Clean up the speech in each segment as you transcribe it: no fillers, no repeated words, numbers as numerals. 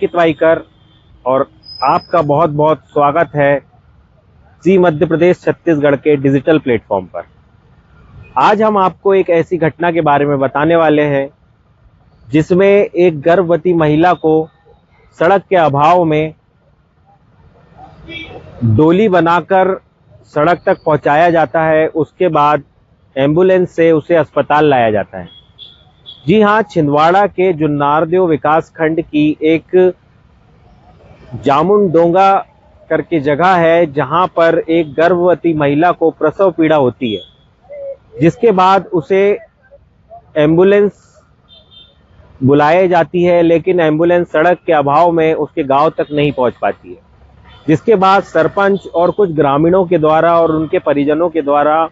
अंकित वाईकर और आपका बहुत बहुत स्वागत है जी मध्य प्रदेश छत्तीसगढ़ के डिजिटल प्लेटफॉर्म पर। आज हम आपको एक ऐसी घटना के बारे में बताने वाले हैं जिसमें एक गर्भवती महिला को सड़क के अभाव में डोली बनाकर सड़क तक पहुंचाया जाता है। उसके बाद एम्बुलेंस से उसे अस्पताल लाया जाता है। जी हाँ, छिंदवाड़ा के जुन्नारदेव विकास खंड की एक जामुनडोंगा करके जगह है जहां पर एक गर्भवती महिला को प्रसव पीड़ा होती है, जिसके बाद उसे एम्बुलेंस बुलाई जाती है, लेकिन एम्बुलेंस सड़क के अभाव में उसके गांव तक नहीं पहुंच पाती है। जिसके बाद सरपंच और कुछ ग्रामीणों के द्वारा और उनके परिजनों के द्वारा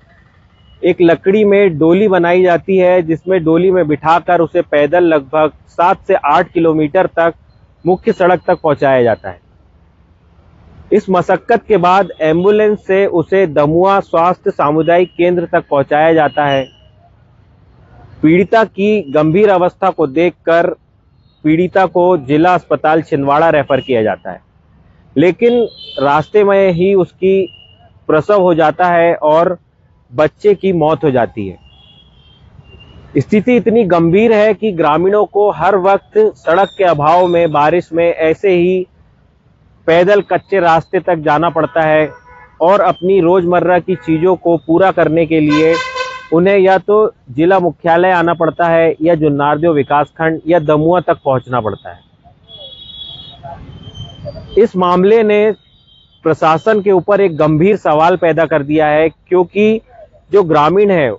एक लकड़ी में डोली बनाई जाती है, जिसमें डोली में बिठाकर उसे पैदल लगभग 7 से 8 किलोमीटर तक मुख्य सड़क तक पहुंचाया जाता है। इस मशक्कत के बाद एम्बुलेंस से उसे दमुआ स्वास्थ्य सामुदायिक केंद्र तक पहुंचाया जाता है। पीड़िता की गंभीर अवस्था को देखकर पीड़िता को जिला अस्पताल छिंदवाड़ा रेफर किया जाता है, लेकिन रास्ते में ही उसकी प्रसव हो जाता है और बच्चे की मौत हो जाती है। स्थिति इतनी गंभीर है कि ग्रामीणों को हर वक्त सड़क के अभाव में बारिश में ऐसे ही पैदल कच्चे रास्ते तक जाना पड़ता है और अपनी रोजमर्रा की चीजों को पूरा करने के लिए उन्हें या तो जिला मुख्यालय आना पड़ता है या जुन्नारदेव विकासखंड या दमुआ तक पहुंचना पड़ता है। इस मामले ने प्रशासन के ऊपर एक गंभीर सवाल पैदा कर दिया है, क्योंकि जो ग्रामीण है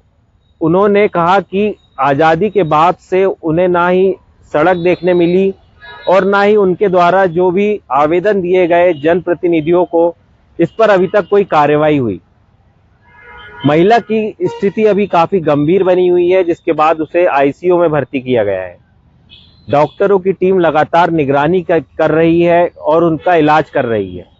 उन्होंने कहा कि आज़ादी के बाद से उन्हें ना ही सड़क देखने मिली और ना ही उनके द्वारा जो भी आवेदन दिए गए जनप्रतिनिधियों को इस पर अभी तक कोई कार्रवाई हुई। महिला की स्थिति अभी काफी गंभीर बनी हुई है, जिसके बाद उसे आईसीयू में भर्ती किया गया है। डॉक्टरों की टीम लगातार निगरानी कर रही है और उनका इलाज कर रही है।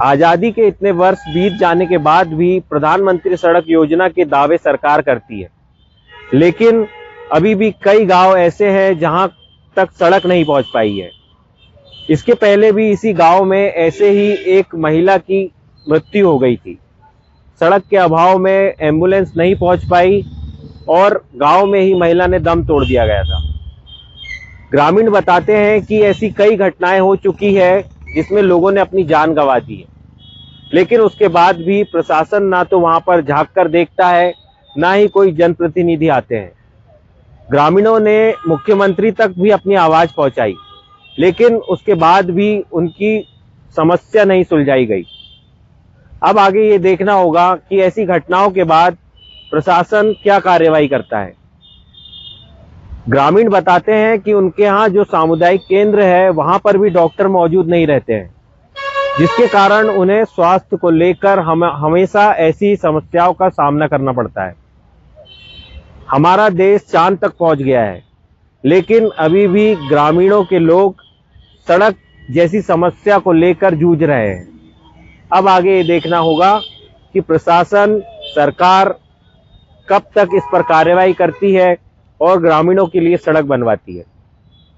आजादी के इतने वर्ष बीत जाने के बाद भी प्रधानमंत्री सड़क योजना के दावे सरकार करती है, लेकिन अभी भी कई गांव ऐसे हैं जहां तक सड़क नहीं पहुंच पाई है। इसके पहले भी इसी गांव में ऐसे ही एक महिला की मृत्यु हो गई थी। सड़क के अभाव में एम्बुलेंस नहीं पहुंच पाई और गांव में ही महिला ने दम तोड़ दिया गया था। ग्रामीण बताते हैं कि ऐसी कई घटनाएं हो चुकी है जिसमें लोगों ने अपनी जान गंवा दी है, लेकिन उसके बाद भी प्रशासन ना तो वहां पर झांक कर देखता है, ना ही कोई जनप्रतिनिधि आते हैं। ग्रामीणों ने मुख्यमंत्री तक भी अपनी आवाज पहुंचाई, लेकिन उसके बाद भी उनकी समस्या नहीं सुलझाई गई। अब आगे ये देखना होगा कि ऐसी घटनाओं के बाद प्रशासन क्या कार्रवाई करता है। ग्रामीण बताते हैं कि उनके यहाँ जो सामुदायिक केंद्र है वहां पर भी डॉक्टर मौजूद नहीं रहते हैं, जिसके कारण उन्हें स्वास्थ्य को लेकर हमेशा ऐसी समस्याओं का सामना करना पड़ता है। हमारा देश चांद तक पहुंच गया है, लेकिन अभी भी ग्रामीणों के लोग सड़क जैसी समस्या को लेकर जूझ रहे हैं। अब आगे ये देखना होगा कि प्रशासन, सरकार कब तक इस पर कार्रवाई करती है और ग्रामीणों के लिए सड़क बनवाती है।